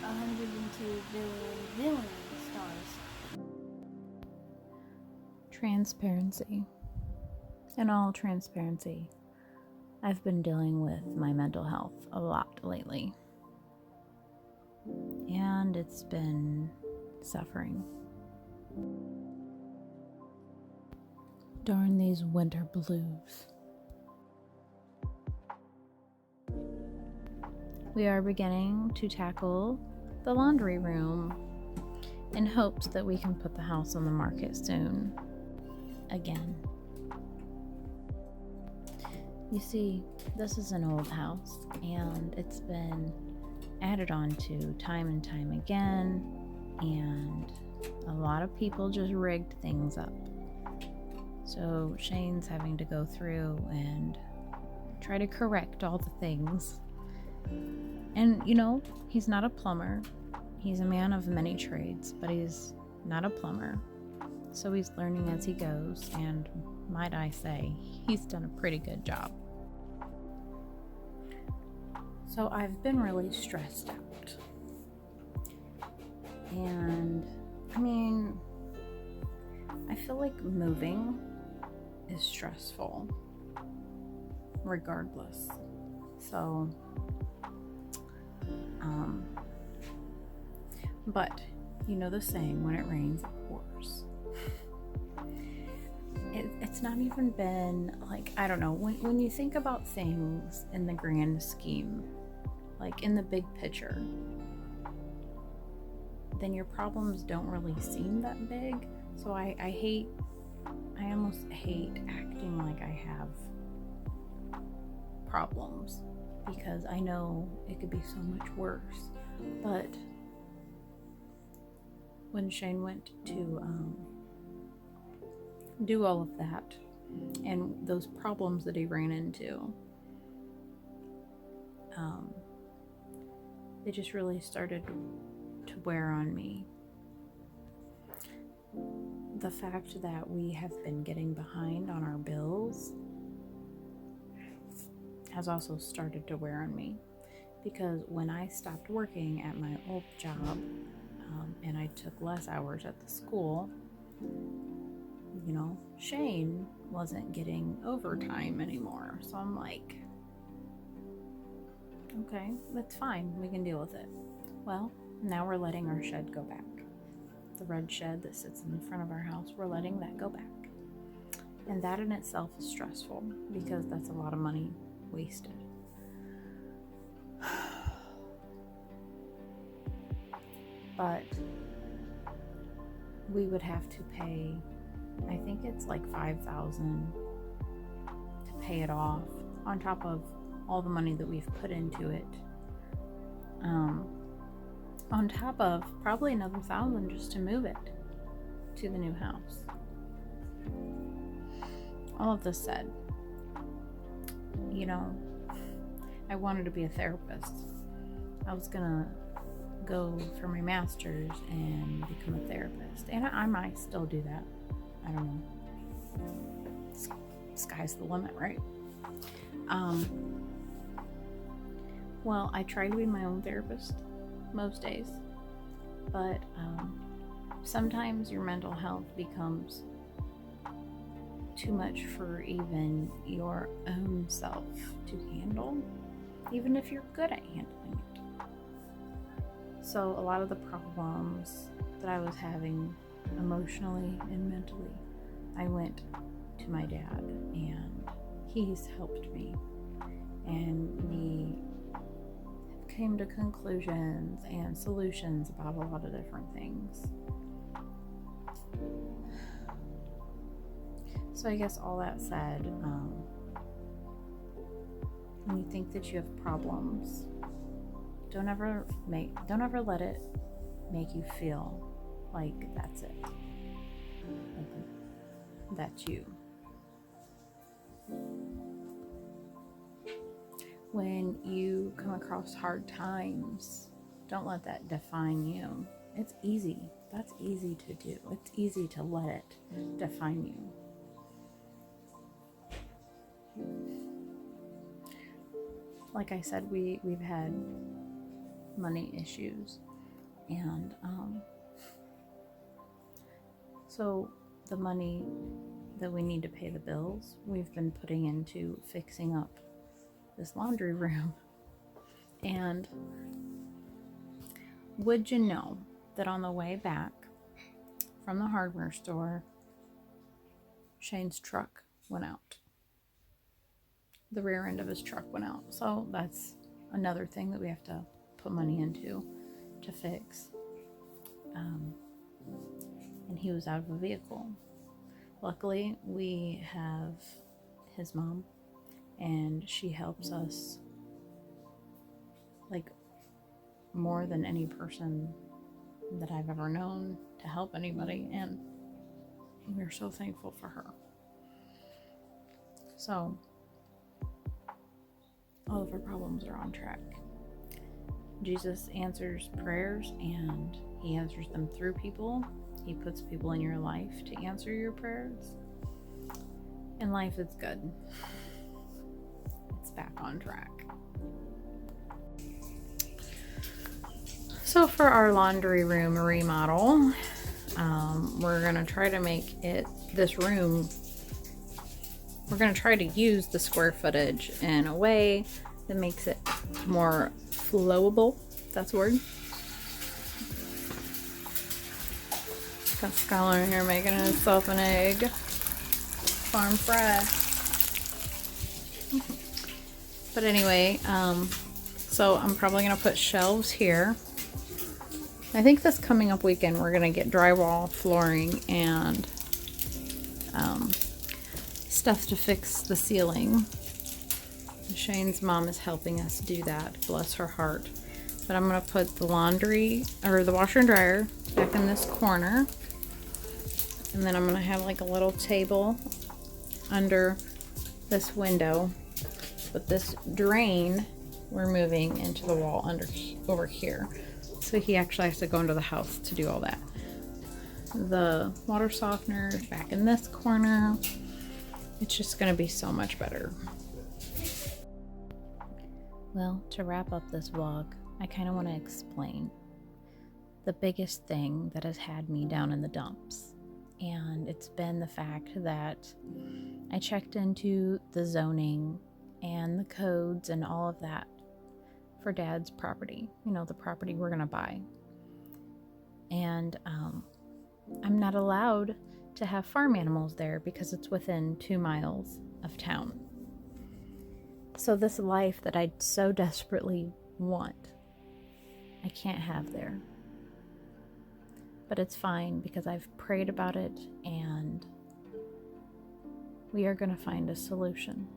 102 billion stars. Transparency. In all transparency, I've been dealing with my mental health a lot lately. And it's been suffering. Darn these winter blues. We are beginning to tackle the laundry room in hopes that we can put the house on the market soon. Again. You see, this is an old house and it's been added on to time and time again, and a lot of people just rigged things up. So Shane's having to go through and try to correct all the things. And he's not a plumber. He's a man of many trades, but he's not a plumber. So he's learning as he goes, and might I say, he's done a pretty good job. So I've been really stressed out. And I feel like moving is stressful regardless. So but you know the saying, when it rains it pours. It's not even been like, I don't know, when you think about things in the grand scheme, like in the big picture, then your problems don't really seem that big. So I almost hate acting like I have problems, because I know it could be so much worse. But when Shane went to do all of that, and those problems that he ran into, they just really started to wear on me. The fact that we have been getting behind on our bills has also started to wear on me, because when I stopped working at my old job, and I took less hours at the school, Shane wasn't getting overtime anymore. So I'm like, okay, that's fine. We can deal with it. Well, now we're letting our shed go back. The red shed that sits in the front of our house, we're letting that go back. And that in itself is stressful, because that's a lot of money wasted. But we would have to pay, I think it's like $5,000 to pay it off, on top of all the money that we've put into it. On top of probably another $1,000 just to move it to the new house. All of this said, I wanted to be a therapist. I was gonna go for my master's and become a therapist, and I might still do that. I don't know. Sky's the limit, right? Well, I try to be my own therapist most days, but sometimes your mental health becomes too much for even your own self to handle, even if you're good at handling it. So a lot of the problems that I was having emotionally and mentally, I went to my dad, and he's helped me, and we came to conclusions and solutions about a lot of different things. So I guess all that said, when you think that you have problems, don't ever let it make you feel like that's it. Like that's you. When you come across hard times, don't let that define you. It's easy. That's easy to do. It's easy to let it define you. Like I said, we've had money issues, And so the money that we need to pay the bills, we've been putting into fixing up this laundry room. And would you know that on the way back from the hardware store, Shane's truck went out. The rear end of his truck went out. So that's another thing that we have to put money into to fix. And he was out of a vehicle. Luckily, we have his mom, and she helps us like more than any person that I've ever known to help anybody, and we're so thankful for her. So all of our problems are on track. Jesus answers prayers, and he answers them through people. He puts people in your life to answer your prayers, and life is good. It's back on track. So for our laundry room remodel, we're gonna try to make this room, we're gonna try to use the square footage in a way that makes it more flowable. That's a word. Got Skylar in here making himself an egg. Farm fresh. But anyway, so I'm probably gonna put shelves here. I think this coming up weekend we're gonna get drywall, flooring, and stuff to fix the ceiling. Shane's mom is helping us do that, bless her heart. But I'm gonna put the laundry, or the washer and dryer, back in this corner. And then I'm gonna have like a little table under this window. But this drain, we're moving into the wall over here. So he actually has to go into the house to do all that. The water softener is back in this corner. It's just gonna be so much better. Well, to wrap up this vlog, I kind of want to explain the biggest thing that has had me down in the dumps. And it's been the fact that I checked into the zoning and the codes and all of that for Dad's property, the property we're gonna buy. And I'm not allowed to have farm animals there because it's within 2 miles of town. So this life that I so desperately want, I can't have there. But it's fine because I've prayed about it, and we are gonna find a solution.